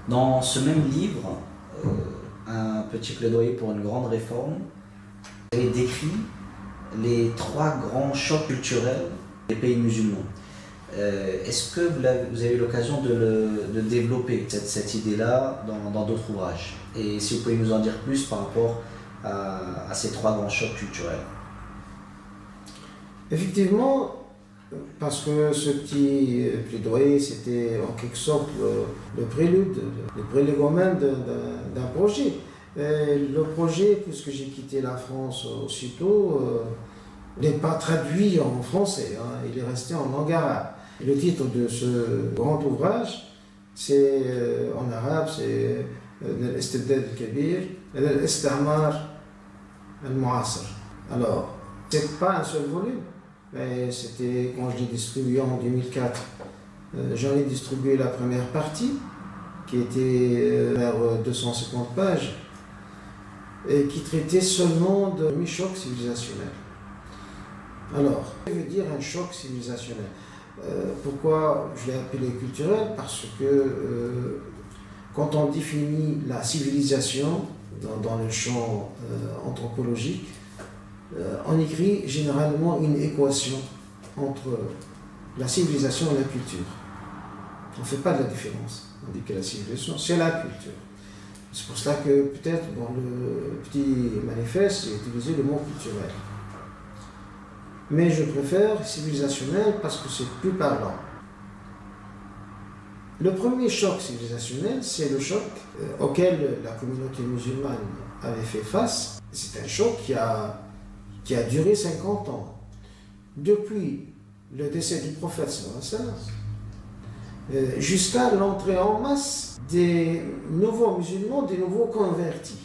Dans ce même livre, un petit plaidoyer pour une grande réforme, vous avez décrit les 3 grands chocs culturels des pays musulmans. Est-ce que vous avez eu l'occasion de développer cette idée-là dans d'autres ouvrages? Et si vous pouvez nous en dire plus par rapport à ces 3 grands chocs culturels. Effectivement, parce que ce petit plaidoyer, c'était en quelque sorte le prélude, le prélégomène d'un projet. Le projet, puisque j'ai quitté la France aussitôt, n'est pas traduit en français, hein, il est resté en langue arabe. Le titre de ce grand ouvrage, c'est en arabe, c'est Al-Istibdad al-Kabir, Al-Istamar al-Mu'asir. Alors, c'est pas un seul volume, mais c'était quand je l'ai distribué en 2004. J'en ai distribué la première partie, qui était vers 250 pages, et qui traitait seulement de mi-choc civilisationnel. Alors, que veut dire un choc civilisationnel? Pourquoi je l'ai appelé culturel? Parce que quand on définit la civilisation dans le champ anthropologique, on écrit généralement une équation entre la civilisation et la culture. On ne fait pas de la différence. On dit que la civilisation, c'est la culture. C'est pour cela que peut-être dans le petit manifeste, j'ai utilisé le mot culturel. Mais je préfère civilisationnel parce que c'est plus parlant. Le premier choc civilisationnel, c'est le choc auquel la communauté musulmane avait fait face. C'est un choc qui a duré 50 ans. Depuis le décès du prophète jusqu'à l'entrée en masse des nouveaux musulmans, des nouveaux convertis.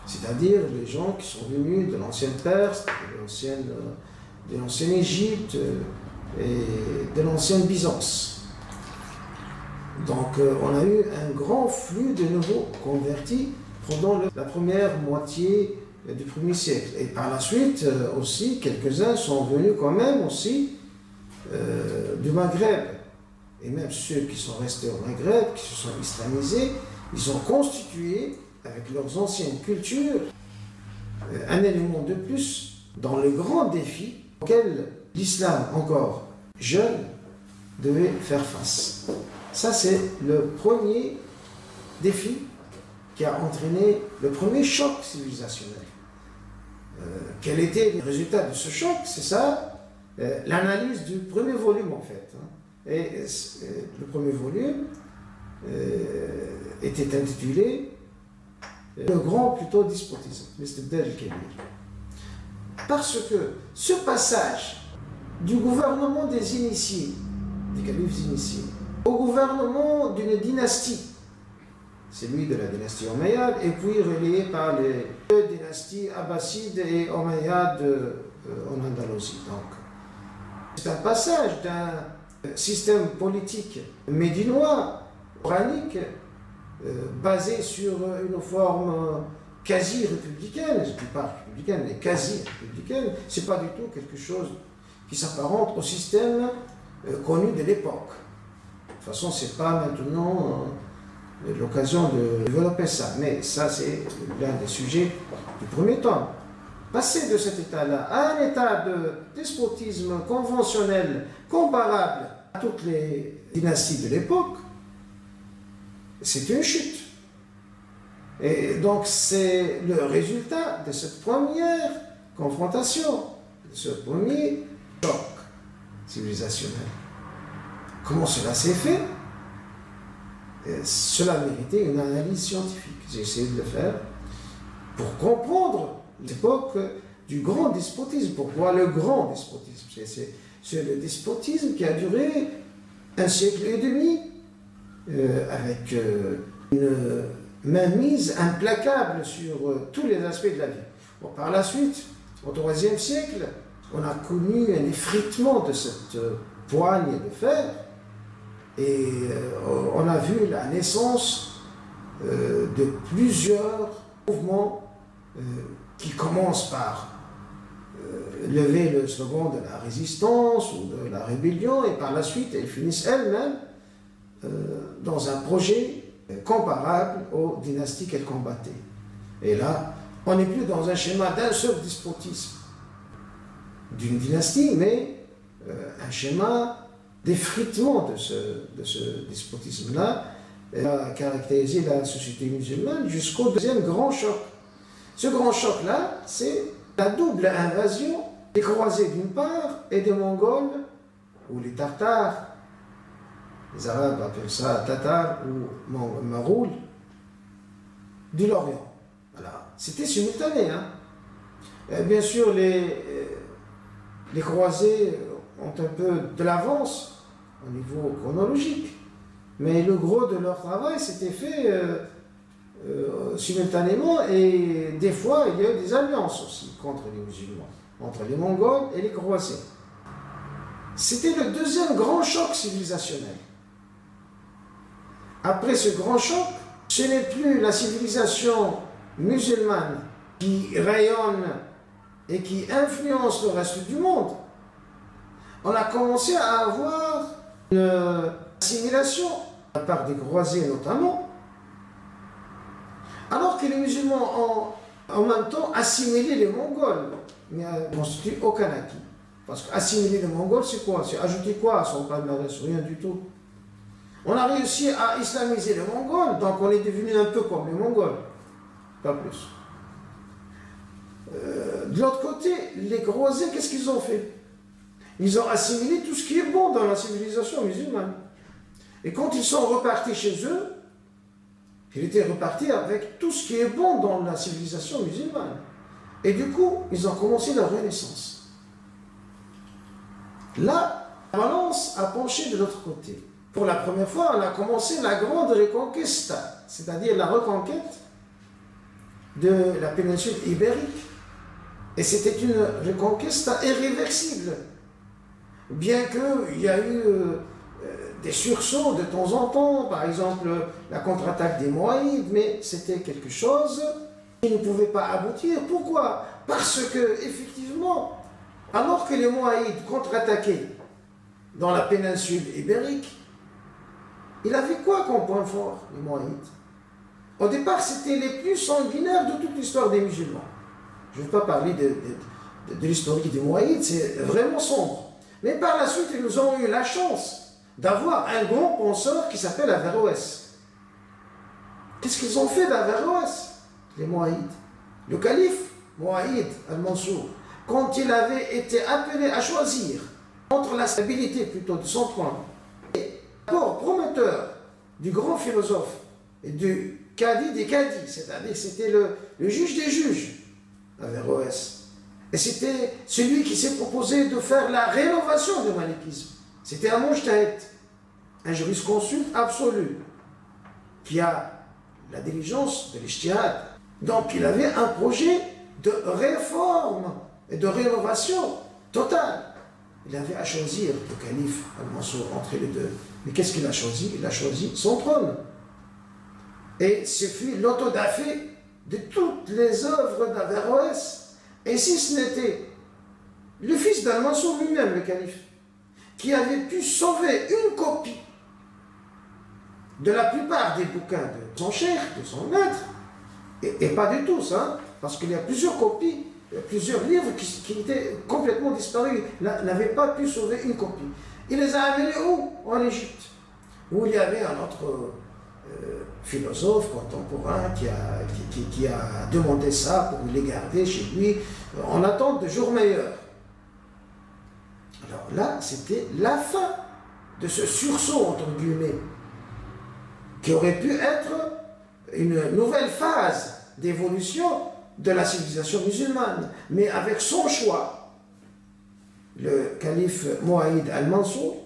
C'est-à-dire les gens qui sont venus de l'ancienne Perse, de l'ancienne Égypte et de l'ancienne Byzance. Donc on a eu un grand flux de nouveaux convertis pendant la première moitié du 1er siècle. Et par la suite aussi, quelques-uns sont venus quand même aussi du Maghreb. Et même ceux qui sont restés au Maghreb, qui se sont islamisés, ils ont constitué, avec leurs anciennes cultures, un élément de plus dans le grand défi auquel l'islam, encore jeune, devait faire face. Ça, c'est le premier défi qui a entraîné le premier choc civilisationnel. Quel était le résultat de ce choc? C'est ça, l'analyse du premier volume en fait. Et le premier volume était intitulé le grand plutôt despotisme, l'Istibdad al-Kabir. Parce que ce passage du gouvernement des initiés, des califes initiés, au gouvernement d'une dynastie, celui de la dynastie Omeyyade, et puis relayé par les 2 dynasties abbassides et Omeyyades en Andalousie. Donc, c'est un passage d'un système politique médinois, coranique, basé sur une forme quasi-républicaine, je ne dis pas républicaine, mais quasi-républicaine. Ce n'est pas du tout quelque chose qui s'apparente au système connu de l'époque. De toute façon, ce n'est pas maintenant l'occasion de développer ça, mais ça c'est l'un des sujets du premier temps. Passer de cet état-là à un état de despotisme conventionnel comparable à toutes les dynasties de l'époque, c'est une chute. Et donc c'est le résultat de cette première confrontation, de ce premier choc civilisationnel. Comment cela s'est fait? Cela méritait une analyse scientifique. J'ai essayé de le faire pour comprendre l'époque du grand despotisme. Pourquoi le grand despotisme? C'est le despotisme qui a duré 1 siècle et demi, avec une mainmise implacable sur tous les aspects de la vie. Bon, par la suite, au IIIe siècle, on a connu un effritement de cette poigne de fer, et on a vu la naissance de plusieurs mouvements qui commencent par lever le slogan de la résistance ou de la rébellion, et par la suite elles finissent elles-mêmes dans un projet comparable aux dynasties qu'elle combattait. Et là, on n'est plus dans un schéma d'un seul despotisme d'une dynastie, mais un schéma d'effritement de ce despotisme-là a caractérisé la société musulmane jusqu'au deuxième grand choc. Ce grand choc-là, c'est la double invasion des croisés d'une part et des Mongols, ou les Tartares, les Arabes appellent ça Tatars ou Marouls, de l'Orient. Voilà. C'était simultané. Hein. Bien sûr, les croisés ont un peu de l'avance au niveau chronologique, mais le gros de leur travail s'était fait simultanément, et des fois il y a eu des alliances aussi contre les musulmans, entre les Mongols et les croisés. C'était le deuxième grand choc civilisationnel. Après ce grand choc, ce n'est plus la civilisation musulmane qui rayonne et qui influence le reste du monde. On a commencé à avoir une assimilation, à part des croisés notamment, alors que les musulmans ont en même temps assimilé les Mongols, mais ne constituent aucun acquis. Parce qu'assimiler les Mongols, c'est quoi? C'est ajouter quoi à son palmarès? Rien du tout. On a réussi à islamiser les Mongols, donc on est devenu un peu comme les Mongols. Pas plus. De l'autre côté, les croisés, qu'est-ce qu'ils ont fait? Ils ont assimilé tout ce qui est bon dans la civilisation musulmane. Et quand ils sont repartis chez eux, ils étaient repartis avec tout ce qui est bon dans la civilisation musulmane. Et du coup, ils ont commencé leur renaissance. Là, la balance a penché de l'autre côté. Pour la première fois, on a commencé la grande reconquista, c'est-à-dire la reconquête de la péninsule ibérique. Et c'était une reconquista irréversible. Bien qu'il y a eu des sursauts de temps en temps, par exemple la contre-attaque des Moaïdes, mais c'était quelque chose qui ne pouvait pas aboutir. Pourquoi? Parce que, effectivement, alors que les Moaïdes contre-attaquaient dans la péninsule ibérique, il avait quoi comme point fort, les Moaïdes? Au départ, c'était les plus sanguinaires de toute l'histoire des musulmans. Je ne veux pas parler de l'historique des Moaïdes, c'est vraiment sombre. Mais par la suite, ils ont eu la chance d'avoir un grand penseur qui s'appelle Averroès. Qu'est-ce qu'ils ont fait d'Averroès, les Moaïdes? Le calife Moaïd al-Mansour, quand il avait été appelé à choisir entre la stabilité plutôt de son trône et l'apport prometteur du grand philosophe et du cadi des cadis, c'est-à-dire c'était le juge des juges, Averroès. Et c'était celui qui s'est proposé de faire la rénovation du malikisme. C'était un mujtahid, un jurisconsulte absolu, qui a la diligence de l'ijtihad. Donc il avait un projet de réforme et de rénovation totale. Il avait à choisir le calife al-Mansour entre les deux. Mais qu'est-ce qu'il a choisi? Il a choisi son trône. Et ce fut l'autodafé de toutes les œuvres d'Averroès. Et si ce n'était le fils d'Al-Mansour lui-même, le calife, qui avait pu sauver une copie de la plupart des bouquins de son cheikh, de son maître, et pas de tous, hein, parce qu'il y a plusieurs copies, plusieurs livres qui étaient complètement disparus, n'avaient pas pu sauver une copie. Il les a amenés où? En Égypte, où il y avait un autre philosophe contemporain qui a demandé ça pour les garder chez lui en attente de jours meilleurs. Alors là, c'était la fin de ce sursaut, entre guillemets, qui aurait pu être une nouvelle phase d'évolution de la civilisation musulmane. Mais avec son choix, le calife Moaïd al-Mansour,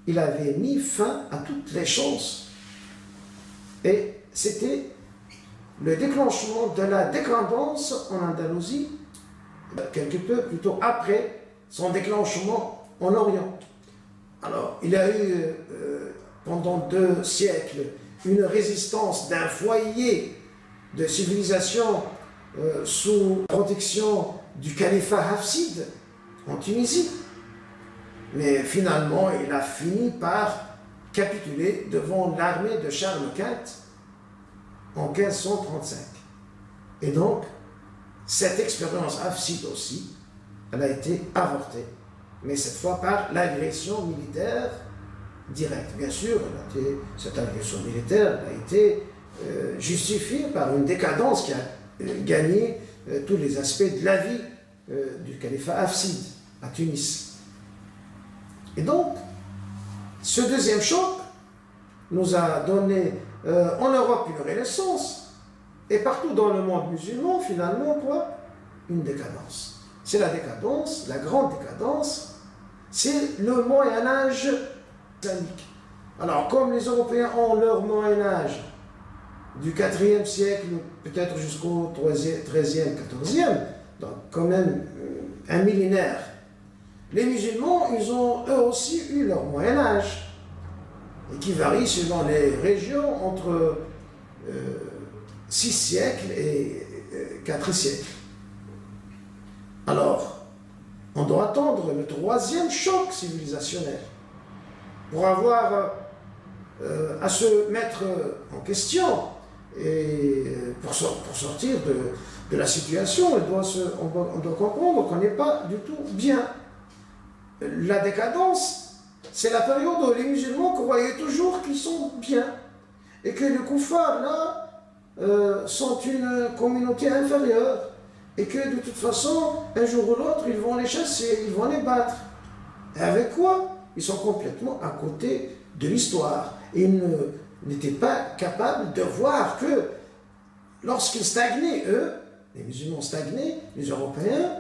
il avait mis fin à toutes les chances. Et c'était le déclenchement de la décadence en Andalousie, quelque peu plutôt après son déclenchement en Orient. Alors, il y a eu pendant 2 siècles une résistance d'un foyer de civilisation sous protection du califat hafside en Tunisie. Mais finalement, il a fini par capitulé devant l'armée de Charles Quint en 1535. Et donc, cette expérience hafside aussi, elle a été avortée, mais cette fois par l'agression militaire directe. Bien sûr, cette agression militaire a été justifiée par une décadence qui a gagné tous les aspects de la vie du califat hafside à Tunis. Et donc, ce deuxième choc nous a donné en Europe une renaissance, et partout dans le monde musulman, finalement, quoi? Une décadence. C'est la décadence, la grande décadence, c'est le Moyen-Âge islamique. Alors, comme les Européens ont leur Moyen-Âge du 4e siècle, peut-être jusqu'au 13e, 14e, donc quand même un millénaire, les musulmans, ils ont eux aussi eu leur Moyen-Âge, et qui varie selon les régions entre 6 siècles et 4 siècles. Alors, on doit attendre le 3e choc civilisationnel pour avoir à se mettre en question et pour sortir de la situation. On doit comprendre qu'on n'est pas du tout bien. La décadence, c'est la période où les musulmans croyaient toujours qu'ils sont bien et que les koufars, là, sont une communauté inférieure et que de toute façon, un jour ou l'autre, ils vont les chasser, ils vont les battre. Et avec quoi? Ils sont complètement à côté de l'histoire. Et ils n'étaient pas capables de voir que lorsqu'ils stagnaient, eux, les musulmans stagnaient, les Européens,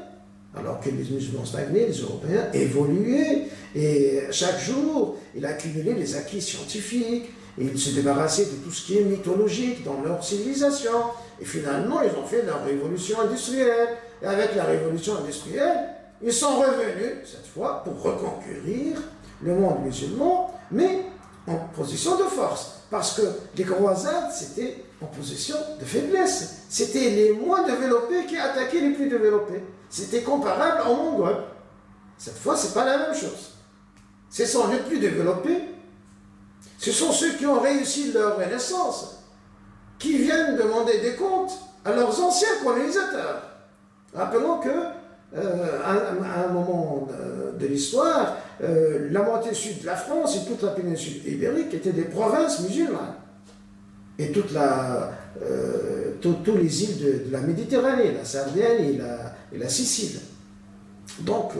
alors que les musulmans stagnaient, les Européens évoluaient, et chaque jour, ils accumulaient les acquis scientifiques, et ils se débarrassaient de tout ce qui est mythologique dans leur civilisation. Et finalement, ils ont fait leur révolution industrielle. Et avec la révolution industrielle, ils sont revenus, cette fois, pour reconquérir le monde musulman, mais en position de force. Parce que les croisades, c'était en position de faiblesse. C'était les moins développés qui attaquaient les plus développés. C'était comparable aux Mongols. Cette fois, ce n'est pas la même chose. Ce sont les plus développés. Ce sont ceux qui ont réussi leur renaissance, qui viennent demander des comptes à leurs anciens colonisateurs. Rappelons que à un moment de l'histoire, la moitié sud de la France et toute la péninsule ibérique étaient des provinces musulmanes. Et tous les îles de la Méditerranée, la Sardaigne et la Sicile. Donc,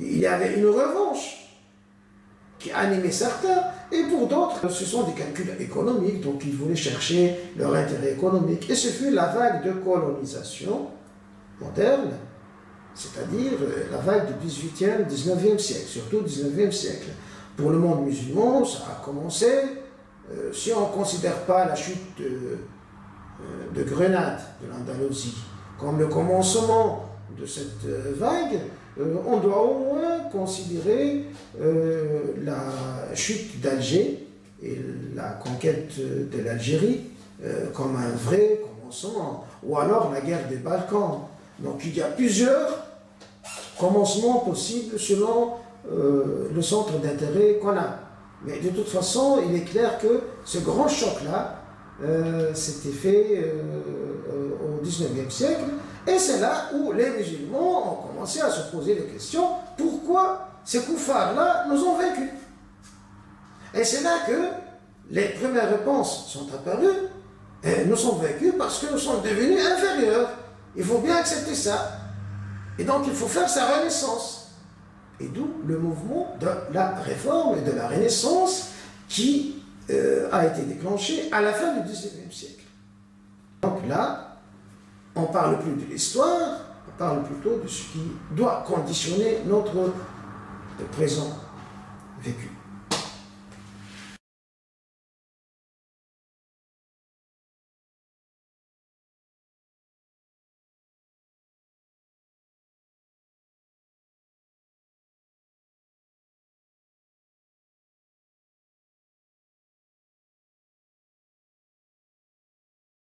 il y avait une revanche qui animait certains, et pour d'autres, ce sont des calculs économiques, donc ils voulaient chercher leur intérêt économique. Et ce fut la vague de colonisation moderne, c'est-à-dire la vague du 18e, 19e siècle, surtout 19e siècle. Pour le monde musulman, ça a commencé, si on ne considère pas la chute de Grenade, de l'Andalousie, comme le commencement de cette vague, on doit au moins considérer la chute d'Alger et la conquête de l'Algérie comme un vrai commencement, ou alors la guerre des Balkans. Donc il y a plusieurs commencements possibles selon le centre d'intérêt qu'on a. Mais de toute façon, il est clair que ce grand choc-là s'était fait au XIXe siècle, et c'est là où les musulmans ont commencé à se poser les questions: pourquoi ces koufars-là nous ont vaincus? Et c'est là que les premières réponses sont apparues. Et nous sommes vaincus parce que nous sommes devenus inférieurs. Il faut bien accepter ça. Et donc il faut faire sa renaissance. Et d'où le mouvement de la réforme et de la renaissance qui a été déclenché à la fin du XIXe siècle. Donc là, on ne parle plus de l'histoire, on parle plutôt de ce qui doit conditionner notre présent vécu.